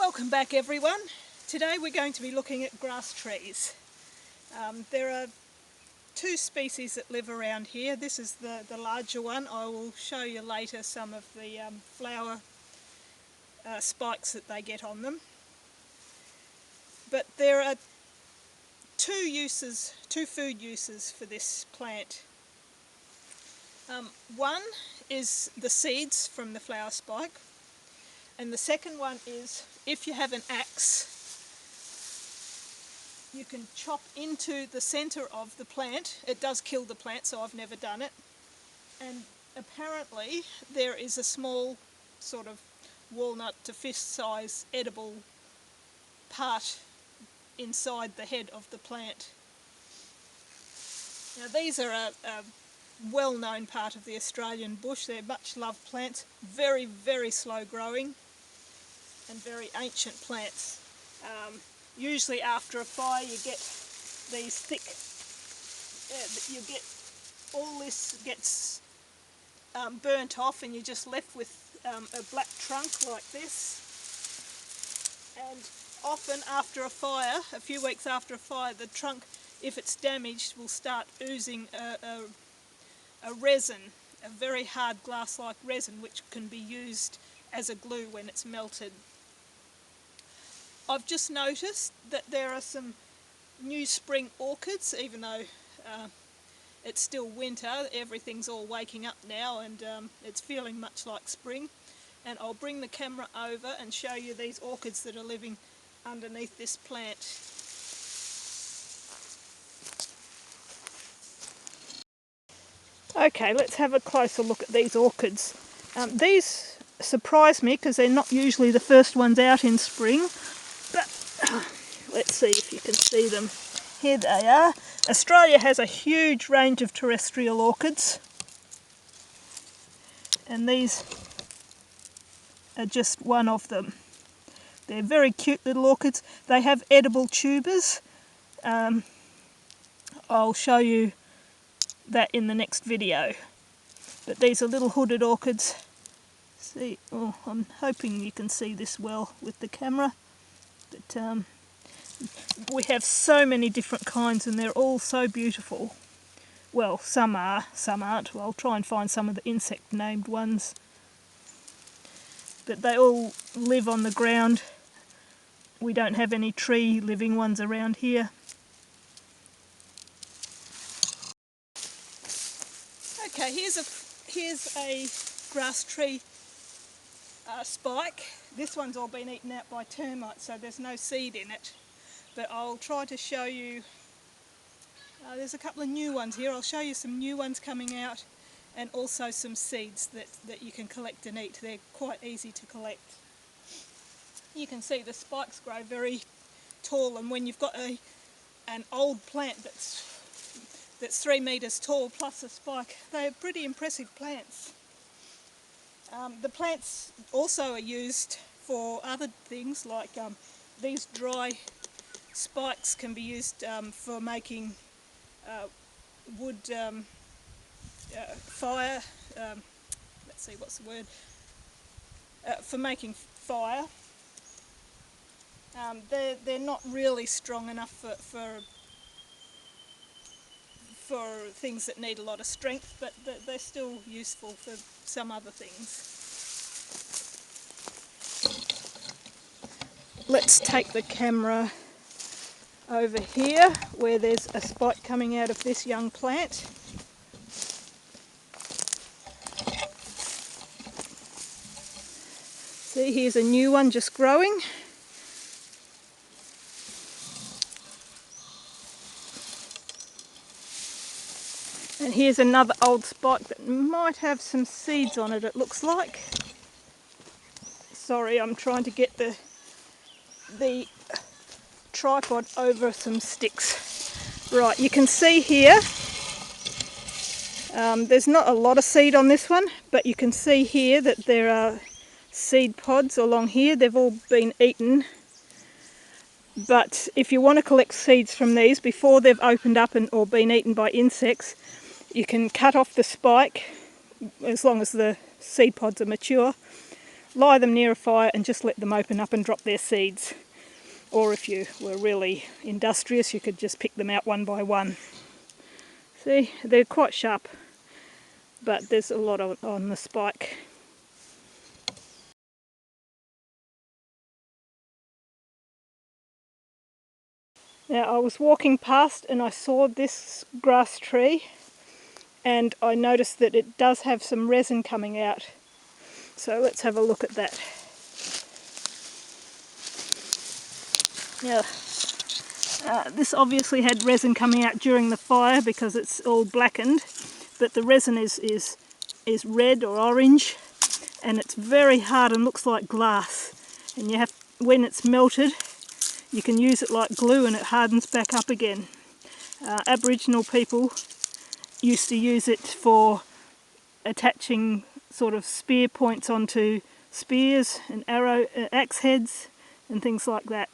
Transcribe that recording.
Welcome back everyone. Today we're going to be looking at grass trees. There are two species that live around here. This is the larger one. I will show you later some of the flower spikes that they get on them. But there are two food uses for this plant. One is the seeds from the flower spike, and the second one is, if you have an axe, you can chop into the centre of the plant. It does kill the plant, so I've never done it. And apparently there is a small sort of walnut to fist size edible part inside the head of the plant. Now these are a well-known part of the Australian bush. They're much loved plants, very, very slow growing and very ancient plants. Usually after a fire you get these thick, all this gets burnt off and you're just left with a black trunk like this. And often after a fire, a few weeks after a fire, the trunk, if it's damaged, will start oozing a resin, a very hard glass-like resin, which can be used as a glue when it's melted. I've just noticed that there are some new spring orchids, even though it's still winter. Everything's all waking up now and it's feeling much like spring. And I'll bring the camera over and show you these orchids that are living underneath this plant. Okay, let's have a closer look at these orchids. These surprise me because they're not usually the first ones out in spring. But let's see if you can see them. Here they are. Australia has a huge range of terrestrial orchids, and these are just one of them. They're very cute little orchids. They have edible tubers. I'll show you that in the next video. But these are little hooded orchids. See, oh, I'm hoping you can see this well with the camera. But we have so many different kinds and they're all so beautiful. Well, some are, some aren't. Well, I'll try and find some of the insect named ones. But they all live on the ground. We don't have any tree living ones around here. Okay, here's a grass tree spike. This one's all been eaten out by termites, so there's no seed in it. But I'll try to show you, there's a couple of new ones here. I'll show you some new ones coming out and also some seeds that you can collect and eat. They're quite easy to collect. You can see the spikes grow very tall, and when you've got an old plant that's 3 metres tall plus a spike, they're pretty impressive plants. The plants also are used for other things, like these dry spikes can be used for making wood fire, let's see, what's the word, for making fire. They're not really strong enough for things that need a lot of strength, but they're still useful for some other things. Let's take the camera over here where there's a spike coming out of this young plant. See, here's a new one just growing. And here's another old spike that might have some seeds on it, it looks like. Sorry, I'm trying to get the tripod over some sticks. Right, you can see here, there's not a lot of seed on this one, but you can see here that there are seed pods along here. They've all been eaten. But if you want to collect seeds from these before they've opened up or been eaten by insects, you can cut off the spike, as long as the seed pods are mature, lie them near a fire and just let them open up and drop their seeds. Or if you were really industrious, you could just pick them out one by one. See, they're quite sharp, but there's a lot on the spike. Now I was walking past and I saw this grass tree, and I noticed that it does have some resin coming out. So let's have a look at that. Now, this obviously had resin coming out during the fire because it's all blackened, but the resin is red or orange, and it's very hard and looks like glass. And you have, when it's melted, you can use it like glue and it hardens back up again. Aboriginal people used to use it for attaching sort of spear points onto spears and axe heads and things like that.